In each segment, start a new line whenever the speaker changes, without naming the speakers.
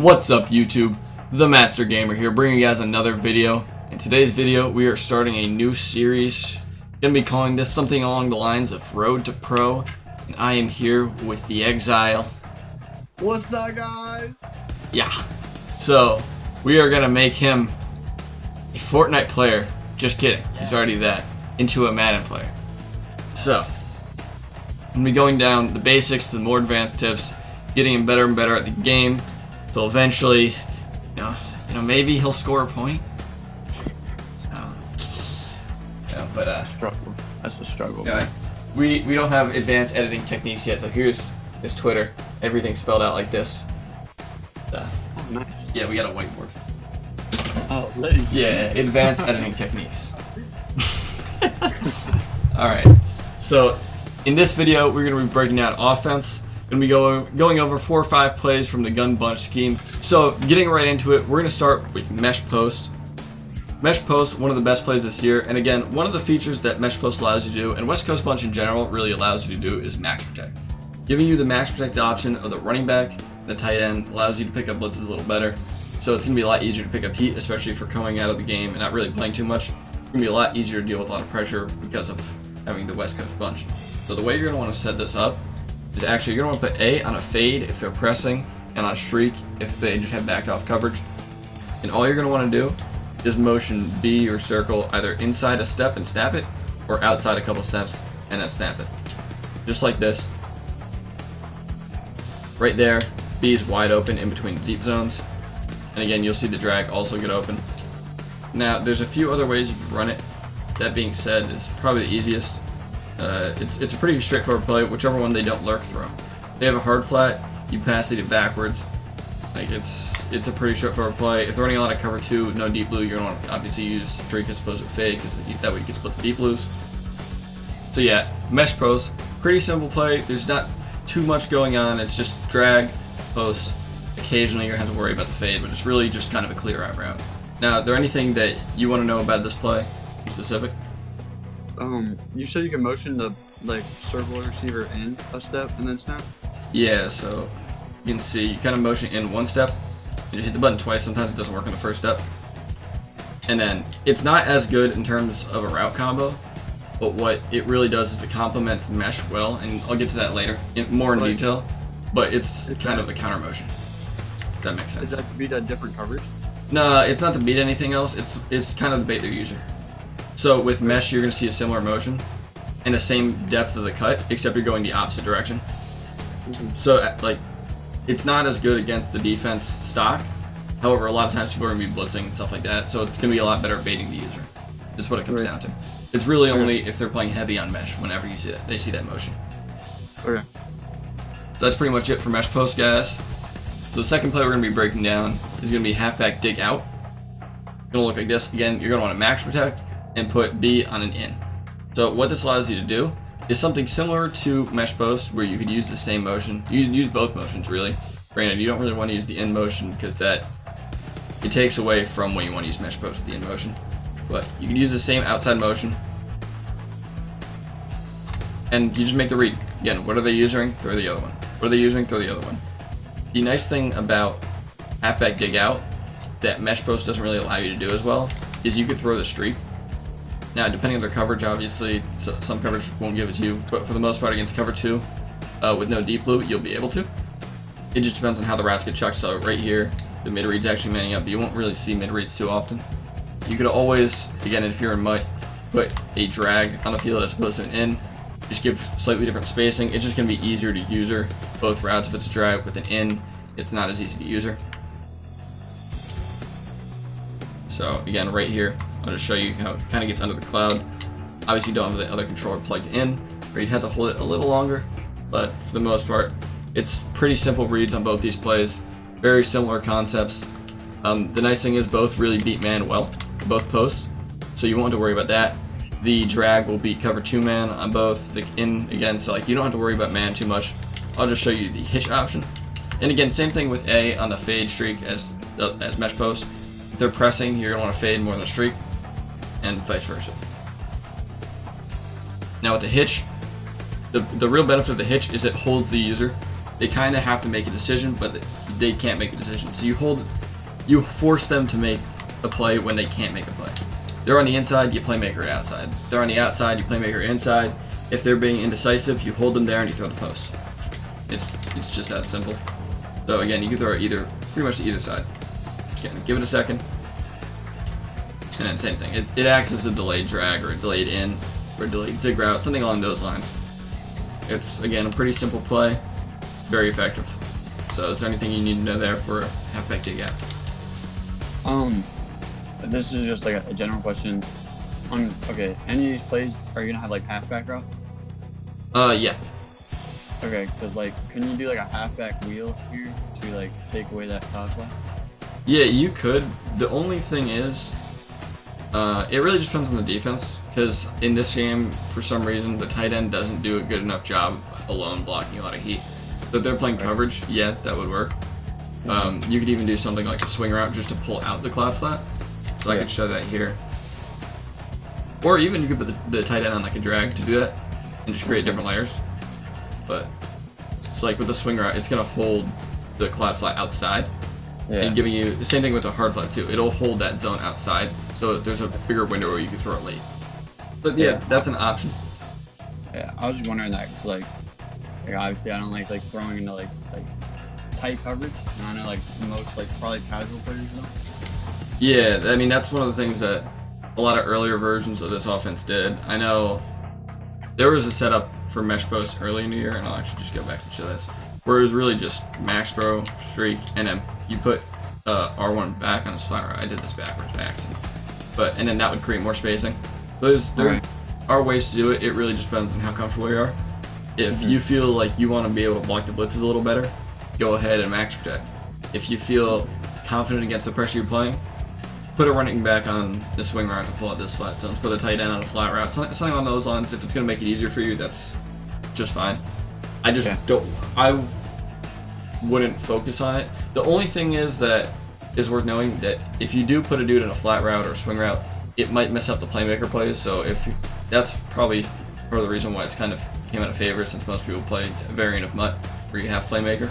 What's up YouTube? The Master Gamer here, bringing you guys another video. In today's video, we are starting a new series. Gonna be calling this something along the lines of Road to Pro, and I am here with theXyl.
What's up, guys?
Yeah. So we are gonna make him a Fortnite player. Just kidding. He's already that. Into a Madden player. So I'm gonna be going down the basics to the more advanced tips, getting him better and better at the game. So eventually, you know, maybe he'll score a point.
Struggle. That's a struggle.
Yeah, we don't have advanced editing techniques yet. So here's his Twitter. Everything's spelled out like this.
Oh, nice.
Yeah, we got a whiteboard.
Oh, really?
Yeah, advanced editing techniques. All right. So in this video, we're gonna be breaking down offense. Gonna be going over 4 or 5 plays from the gun bunch scheme. So getting right into it, we're gonna start with mesh post. Mesh post, one of the best plays this year, and again, one of the features that mesh post allows you to do, and West Coast bunch in general really allows you to do, is max protect. Giving you the max protect option of the running back, the tight end, allows you to pick up blitzes a little better. So it's gonna be a lot easier to pick up heat, especially for coming out of the game and not really playing too much. It's gonna be a lot easier to deal with a lot of pressure because of having the West Coast bunch. So the way you're gonna want to set this up is actually you're going to want to put A on a fade if they're pressing, and on a streak if they just have backed off coverage. And all you're going to want to do is motion B or circle either inside a step and snap it, or outside a couple steps and then snap it. Just like this. Right there, B is wide open in between deep zones. And again, you'll see the drag also get open. Now, there's a few other ways you can run it. That being said, it's probably the easiest. It's a pretty straightforward play, whichever one they don't lurk through. They have a hard flat, you pass it backwards. Like it's a pretty straightforward play. If they're running a lot of cover 2, no deep blue, you're gonna want to obviously use streak as opposed to fade, because that way you can split the deep blues. So yeah, mesh post, pretty simple play. There's not too much going on. It's just drag, post. Occasionally you're gonna have to worry about the fade, but it's really just kind of a clear out route. Now, is there anything that you want to know about this play in specific?
You said you can motion the circle receiver in a step and then snap?
Yeah, so you can see you kind of motion in one step, you just hit the button twice. Sometimes it doesn't work on the first step. And then it's not as good in terms of a route combo, but what it really does is it complements mesh well, and I'll get to that later more in detail, but it's kind of a counter motion. If that makes sense.
Is that to beat a different coverage?
No, it's not to beat anything else. It's kind of to bait their user. So with mesh, you're going to see a similar motion and the same depth of the cut, except you're going the opposite direction. So it's not as good against the defense stock. However, a lot of times people are going to be blitzing and stuff like that, so it's going to be a lot better at baiting the user. That's what it comes down to. It's really only if they're playing heavy on mesh whenever you see that they see that motion.
Okay.
So that's pretty much it for mesh post, guys. So the second play we're going to be breaking down is going to be halfback dig out. It's going to look like this. Again, you're going to want to max protect and put B on an in. So what this allows you to do is something similar to mesh post, where you could use the same motion. You can use both motions, really. Granted, you don't really want to use the in motion because it takes away from when you want to use mesh post with the in motion. But you can use the same outside motion, and you just make the read. Again, what are they using? Throw the other one. What are they using? Throw the other one. The nice thing about halfback dig out that mesh post doesn't really allow you to do as well is you could throw the streak. Now, depending on their coverage, obviously, some coverage won't give it to you, but for the most part against cover 2, with no deep blue, you'll be able to. It just depends on how the routes get chucked. So right here, the mid read's actually manning up, but you won't really see mid reads too often. You could always, again, if you're in mud, put a drag on the field as opposed to an in. Just give slightly different spacing. It's just going to be easier to user both routes. If it's a drag with an in, it's not as easy to user. So again, right here, I'll just show you how it kind of gets under the cloud. Obviously, you don't have the other controller plugged in, or you'd have to hold it a little longer, but for the most part, it's pretty simple reads on both these plays. Very similar concepts. The nice thing is both really beat man well, both posts, so you won't have to worry about that. The drag will beat cover 2 man on both. The in, again, so you don't have to worry about man too much. I'll just show you the hitch option. And again, same thing with A on the fade streak as mesh post. If they're pressing, you're going to want to fade more than a streak, and vice versa. Now with the hitch, the real benefit of the hitch is it holds the user. they kind of have to make a decision, but they can't make a decision. So you force them to make a play when they can't make a play. They're on the inside, you playmaker it outside. They're on the outside, you playmaker inside. If they're being indecisive, you hold them there and you throw the post. It's just that simple. So again, you can throw it pretty much to either side. Again, give it a second. And then same thing. It acts as a delayed drag or a delayed in or a delayed zig route, something along those lines. It's, again, a pretty simple play, very effective. So is there anything you need to know there for halfback dig out?
This is just like a general question. Okay, any of these plays are you gonna have like halfback route?
Yeah.
Okay, cause like, can you do like a halfback wheel here to like take away that cloud fly?
Yeah, you could. The only thing is, it really just depends on the defense. Because in this game, for some reason, the tight end doesn't do a good enough job alone blocking a lot of heat. So if they're playing coverage, yeah, that would work. You could even do something like a swing route just to pull out the cloud flat. So I could show that here. Or even you could put the tight end on like a drag to do that and just create different layers. But it's like with the swing route, it's going to hold the cloud flat outside. Yeah. And giving you the same thing with the hard flat too. It'll hold that zone outside. So there's a bigger window where you can throw it late. But yeah, that's an option.
Yeah, I was just wondering that, cause like obviously I don't like throwing into like tight coverage, and I know like most like probably casual players don't.
Yeah, I mean that's one of the things that a lot of earlier versions of this offense did. I know there was a setup for mesh post early in the year, and I'll actually just go back and show this, where it was really just max throw, streak, and then you put R1 back on his flat route. I did this backwards by accident, and then that would create more spacing. There are ways to do it. It really just depends on how comfortable you are. If you feel like you want to be able to block the blitzes a little better, go ahead and max protect. If you feel confident against the pressure you're playing, put a running back on the swing route to pull out this flat zone. Put a tight end on a flat route. Something on those lines. If it's going to make it easier for you, that's just fine. I just I wouldn't focus on it. The only thing is that is worth knowing that if you do put a dude in a flat route or swing route, it might mess up the playmaker plays. So that's probably part of the reason why it's kind of came out of favor, since most people play a variant of Mutt where you have playmaker.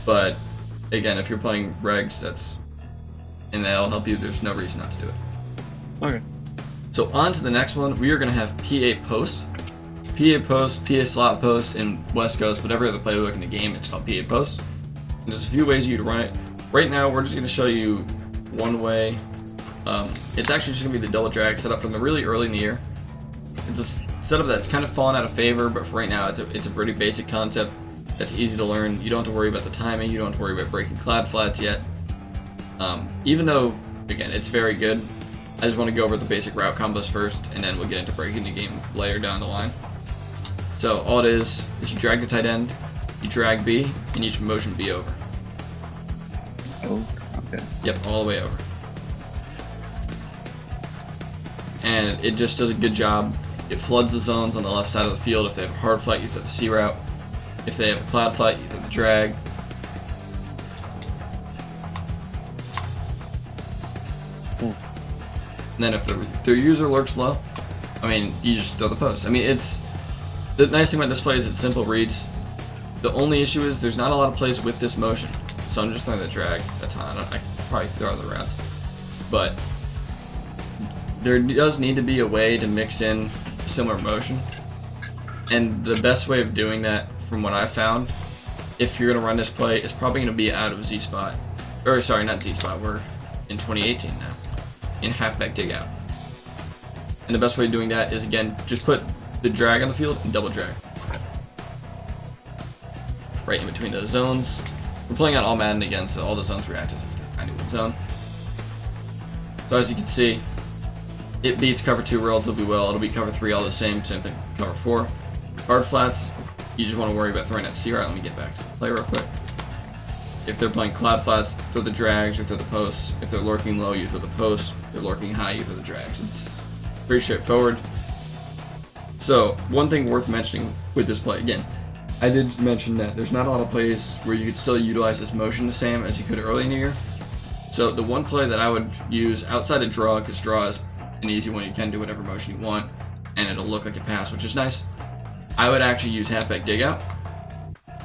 But again, if you're playing regs, and that'll help you, there's no reason not to do it.
Okay.
So on to the next one. We are going to have PA post. PA post, PA slot post in West Coast, whatever other playbook in the game, it's called PA post. And there's a few ways you to run it. Right now, we're just going to show you one way. It's actually just going to be the double drag setup from the really early in the year. It's a setup that's kind of fallen out of favor, but for right now, it's a pretty basic concept that's easy to learn. You don't have to worry about the timing. You don't have to worry about breaking cloud flats yet. Even though, again, it's very good, I just want to go over the basic route combos first, and then we'll get into breaking the game later down the line. So all it is you drag the tight end, you drag B, and you motion B over.
Oh, okay.
Yep, all the way over. And it just does a good job. It floods the zones on the left side of the field. If they have a hard flat, you throw the C route. If they have a cloud flat, you throw the drag. And then if their user lurks low, I mean, you just throw the post. I mean, the nice thing about this play is it's simple reads. The only issue is there's not a lot of plays with this motion. So I'm just throwing the drag a ton. I could probably throw other routes. But there does need to be a way to mix in similar motion. And the best way of doing that, from what I found, if you're going to run this play, is probably going to be out of Z-spot. Or sorry, not Z-spot, we're in 2018 now. In halfback dig out. And the best way of doing that is, again, just put the drag on the field and double drag. Right in between those zones. We're playing on all Madden again, so all the zones react as if they're 91 zone. So as you can see, it beats cover 2 relatively well. It'll beat cover 3 all the same thing, cover 4. Hard flats, you just want to worry about throwing that C route. Let me get back to the play real quick. If they're playing cloud flats, throw the drags or throw the posts. If they're lurking low, you throw the posts. If they're lurking high, you throw the drags. It's pretty straightforward. So, one thing worth mentioning with this play, again, I did mention that there's not a lot of plays where you could still utilize this motion the same as you could early in the year. So the one play that I would use outside of draw, because draw is an easy one, you can do whatever motion you want, and it'll look like a pass, which is nice. I would actually use halfback dig out.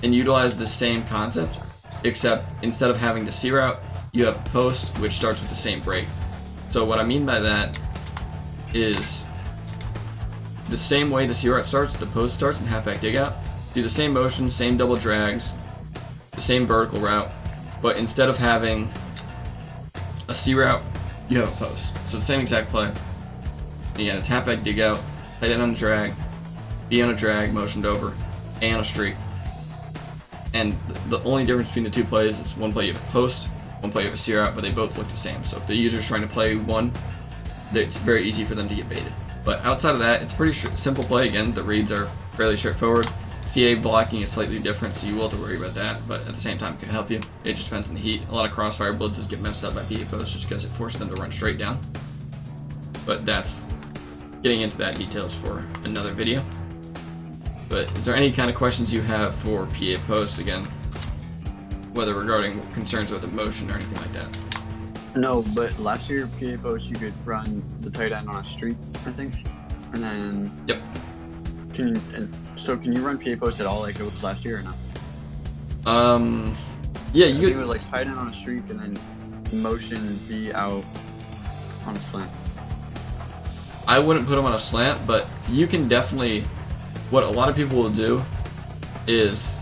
and utilize the same concept, except instead of having the C route, you have post, which starts with the same break. So what I mean by that is the same way the C route starts, the post starts in halfback dig out. Do the same motion, same double drags, the same vertical route, but instead of having a C route, you have a post. So the same exact play. Again, it's halfback dig out, tight end on a drag, B on a drag, motioned over, A on a streak. And the only difference between the two plays is one play you have a post, one play you have a C route, but they both look the same. So if the user's trying to play one, it's very easy for them to get baited. But outside of that, it's a pretty simple play. Again, the reads are fairly straightforward. PA blocking is slightly different, so you will have to worry about that, but at the same time, it can help you. It just depends on the heat. A lot of crossfire blitzes get messed up by PA posts just because it forces them to run straight down. But that's getting into that details for another video. But is there any kind of questions you have for PA posts, again, whether regarding concerns with the motion or anything like that?
No, but last year PA post you could run the tight end on a streak, I think, and then.
Yep.
Can you run PA post at all like it was last year or not?
Yeah,
I
you
think it
could.
was like tight end on a streak and then motion B out on a slant.
I wouldn't put them on a slant, but you can definitely. What a lot of people will do is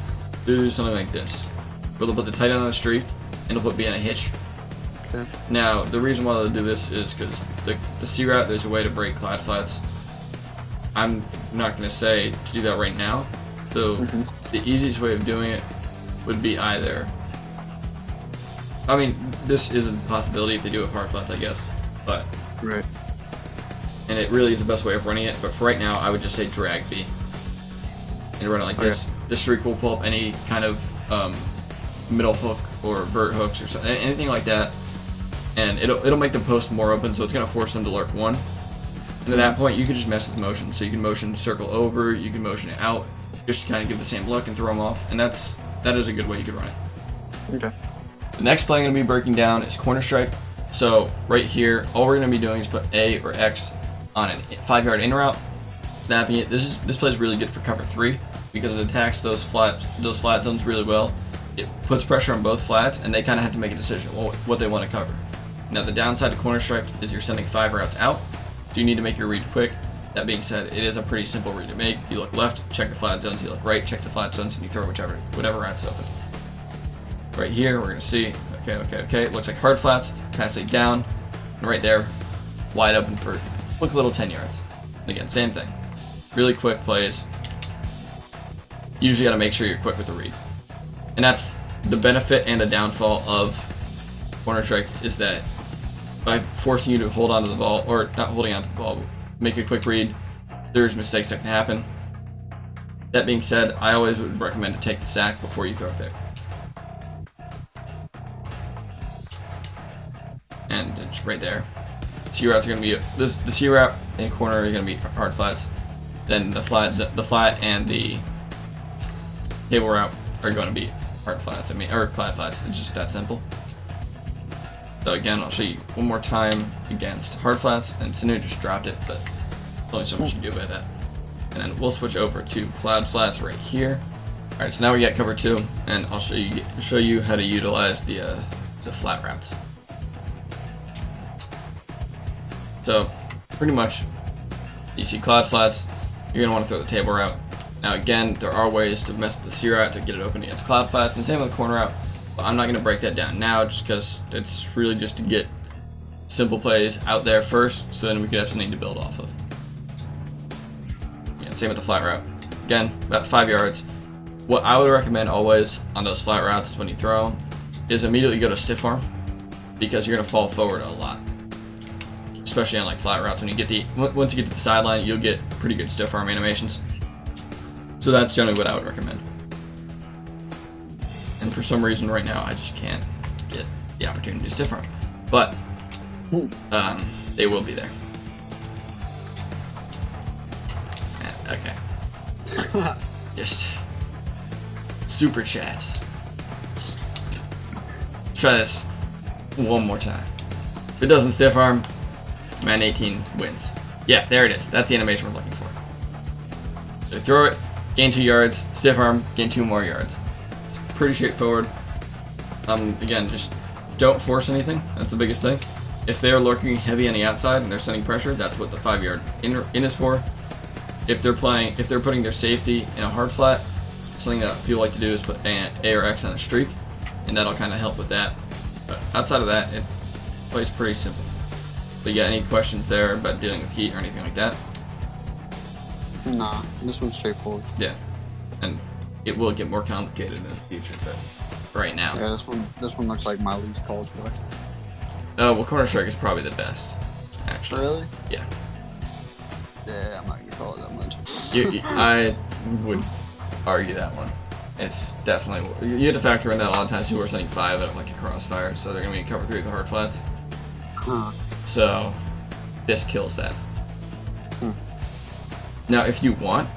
do something like this, where they'll put the tight end on a streak and they'll put B on a hitch.
Okay.
Now, the reason why they'll do this is because the C route, there's a way to break clad flats. I'm not going to say to do that right now, so the easiest way of doing it would be either. I mean, this is a possibility if they do it with hard flats, I guess, but.
Right.
And it really is the best way of running it, but for right now, I would just say drag B. And run it like this. The streak will pull up any kind of middle hook or vert hooks or something, anything like that, and it'll make the post more open, so it's going to force them to lurk one. And at that point, you can just mess with motion. So you can motion circle over, you can motion it out, just to kind of give the same look and throw them off, and that is a good way you could run it.
Okay.
The next play I'm going to be breaking down is corner strike. So right here, all we're going to be doing is put A or X on a 5-yard in route, snapping it. This play is really good for cover 3 because it attacks those flat zones really well. It puts pressure on both flats, and they kind of have to make a decision what they want to cover. Now the downside to corner strike is you're sending 5 routes out, so you need to make your read quick. That being said, it is a pretty simple read to make. You look left, check the flat zones. You look right, check the flat zones, and you throw whatever route's open. Right here, we're gonna see. Okay. It looks like hard flats. Pass it down, and right there, wide open for quick little 10 yards. And again, same thing. Really quick plays. You usually got to make sure you're quick with the read, and that's the benefit and the downfall of corner strike is that by forcing you to hold onto the ball, or not holding onto the ball, make a quick read, there's mistakes that can happen. That being said, I always would recommend to take the sack before you throw a pick. And it's right there. C routes are going to be the C route and corner are going to be hard flats. Then the flat and the table route are going to be hard flats. Or clad flats. It's just that simple. So again, I'll show you one more time against hard flats, and Sanu just dropped it, but there's only so much you can do about that. And then we'll switch over to cloud flats right here. All right, so now we got cover 2, and I'll show you how to utilize the flat routes. So pretty much, you see cloud flats, you're gonna want to throw the table route. Now again, there are ways to mess with the C route to get it open against cloud flats, and same with the corner route. But I'm not gonna break that down now, just because it's really just to get simple plays out there first, so then we could have something to build off of. Yeah, same with the flat route. Again, about 5 yards. What I would recommend always on those flat routes is when you throw them, is immediately go to stiff arm, because you're gonna fall forward a lot. Especially on like flat routes, once you get to the sideline, you'll get pretty good stiff arm animations. So that's generally what I would recommend. And for some reason right now, I just can't get the opportunity to stiff arm. But they will be there. Okay. Just super chats. Try this one more time. If it doesn't stiff arm, Man 18 wins. Yeah, there it is. That's the animation we're looking for. So throw it, gain 2 yards, stiff arm, gain 2 more yards. pretty straightforward. Again, just don't force anything. That's the biggest thing. If they're lurking heavy on the outside and they're sending pressure, that's what the 5-yard in is for. If they're putting their safety in a hard flat, something that people like to do is put A or X on a streak, and that'll kind of help with that. But outside of that, it plays pretty simple. But you got any questions there about dealing with heat or anything like that?
Nah, this one's straightforward.
Yeah, and it will get more complicated in the future, but right now.
Yeah, this one looks like my least college play.
Well, Counter-Strike is probably the best, actually.
Really?
Yeah.
Yeah, I'm not gonna call it that much.
I would argue that one. It's definitely, you have to factor in that a lot of times people are setting 5 at like a crossfire, so they're gonna be in cover 3 with the hard flats.
Huh.
So this kills that. Now, if you want,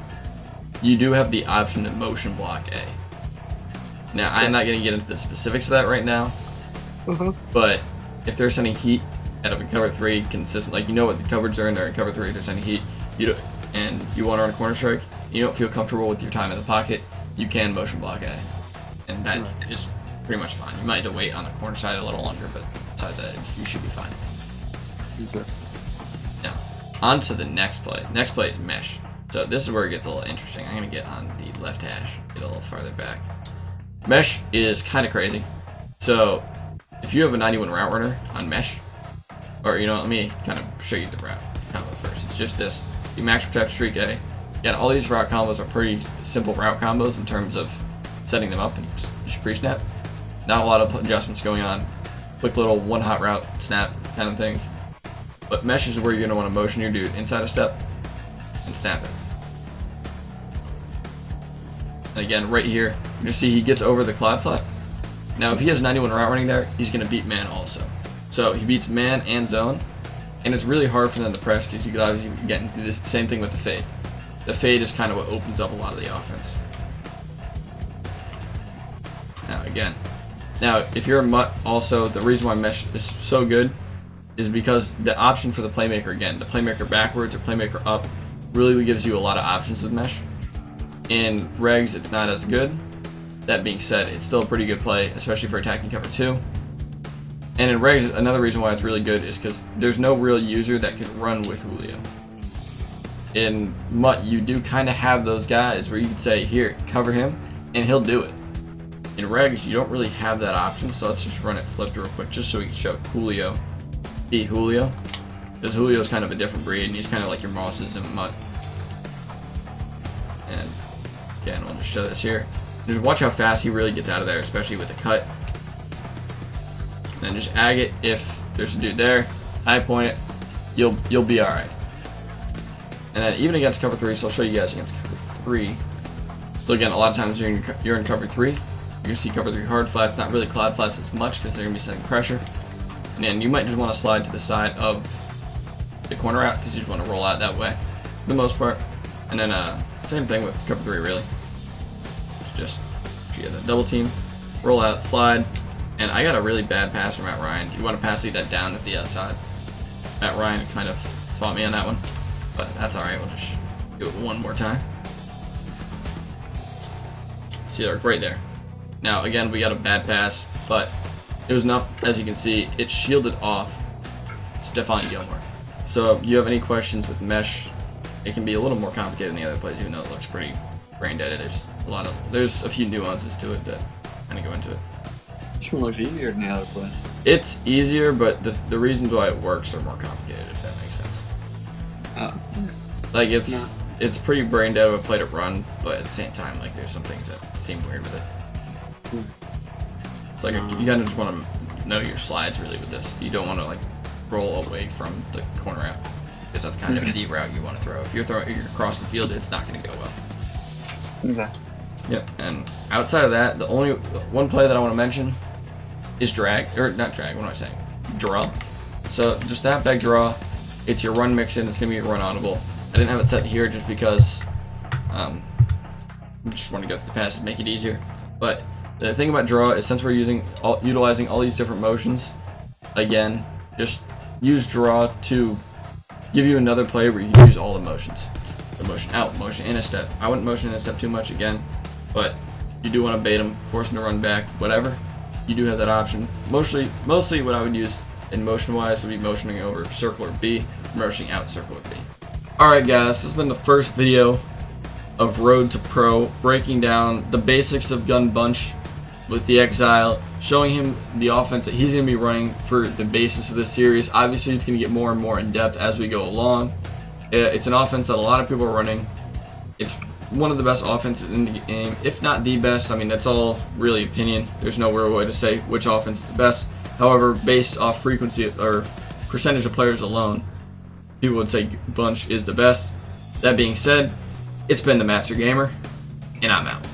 you do have the option to motion block A. Now, I'm not gonna get into the specifics of that right now, but if they're sending heat out of a cover 3 consistent, like you know what the coverage are in there in cover 3, they're sending heat, and you want to run a corner strike, you don't feel comfortable with your time in the pocket, you can motion block A, and that is pretty much fine. You might have to wait on the corner side a little longer, but besides that, you should be fine.
Okay.
Now, on to the next play. Next play is mesh. So this is where it gets a little interesting. I'm gonna get on the left hash, get a little farther back. Mesh is kind of crazy. So if you have a 91 route runner on mesh, or let me kind of show you the route combo first. It's just this. You max protect streak A. Yeah, all these route combos are pretty simple route combos in terms of setting them up and just pre-snap. Not a lot of adjustments going on. Quick little one hot route snap kind of things. But mesh is where you're gonna want to motion your dude inside a step and snap it. And again, right here, you see he gets over the cloud flat. Now, if he has 91 route running there, he's gonna beat man also. So he beats man and zone, and it's really hard for them to press because you could obviously get into this same thing with the fade. The fade is kind of what opens up a lot of the offense. Now if you're a mutt, also the reason why mesh is so good is because the option for the playmaker, again, the playmaker backwards or playmaker up, really gives you a lot of options with mesh. In regs, it's not as good. That being said, it's still a pretty good play, especially for attacking cover 2. And in regs, another reason why it's really good is because there's no real user that can run with Julio. In mutt, you do kind of have those guys where you could say, here, cover him, and he'll do it. In regs, you don't really have that option, so let's just run it flipped real quick just so we can show Julio be Julio. Because Julio's kind of a different breed, and he's kind of like your Mosses and mutt. And again, we'll just show this here. Just watch how fast he really gets out of there, especially with the cut. And then just ag it if there's a dude there. High point it, you'll be alright. And then even against cover 3, so I'll show you guys against cover 3. So again, a lot of times you're in cover 3. You're gonna see cover 3 hard flats, not really cloud flats as much because they're gonna be setting pressure. And then you might just want to slide to the side of the corner out because you just want to roll out that way, for the most part. And then same thing with cover 3 really. Just you get the double team, roll out, slide. And I got a really bad pass from Matt Ryan. You want to pass that down at the outside. Matt Ryan kind of fought me on that one, but that's alright. We'll just do it one more time. See there, right there. Now again, we got a bad pass, but it was enough, as you can see, it shielded off Stephon Gilmore. So if you have any questions with mesh, it can be a little more complicated than the other plays, even though it looks pretty brain dead. There's a few nuances to it that kind of go into it.
This one looks easier than the other play.
It's easier, but the reasons why it works are more complicated, if that makes sense. Like it's pretty brain dead of a play to run, but at the same time, like there's some things that seem weird with it. It's like you kind of just want to know your slides really with this. You don't want to like roll away from the corner out because that's kind of the route you want to throw. If you're across the field, it's not going to go well.
Okay.
Yep. And outside of that, the one play that I want to mention is drag, or not drag. What am I saying? Draw. So just that back draw. It's your run mix in. It's going to be your run audible. I didn't have it set here just because I just want to go through the passes, make it easier. But the thing about draw is since we're utilizing all these different motions, again, just use draw to give you another play where you can use all the motions. The motion out, motion in a step. I wouldn't motion in a step too much again, but you do want to bait him, force him to run back, whatever, you do have that option. Mostly what I would use in motion-wise would be motioning over circle or B, motioning out circle or B. Alright guys, this has been the first video of Road to Pro, breaking down the basics of Gun Bunch with theXyl, showing him the offense that he's going to be running for the basis of this series. Obviously, it's going to get more and more in depth as we go along. It's an offense that a lot of people are running. It's one of the best offenses in the game, if not the best. I mean, that's all really opinion. There's no real way to say which offense is the best. However, based off frequency or percentage of players alone, people would say Bunch is the best. That being said, it's been the Master Gamer, and I'm out.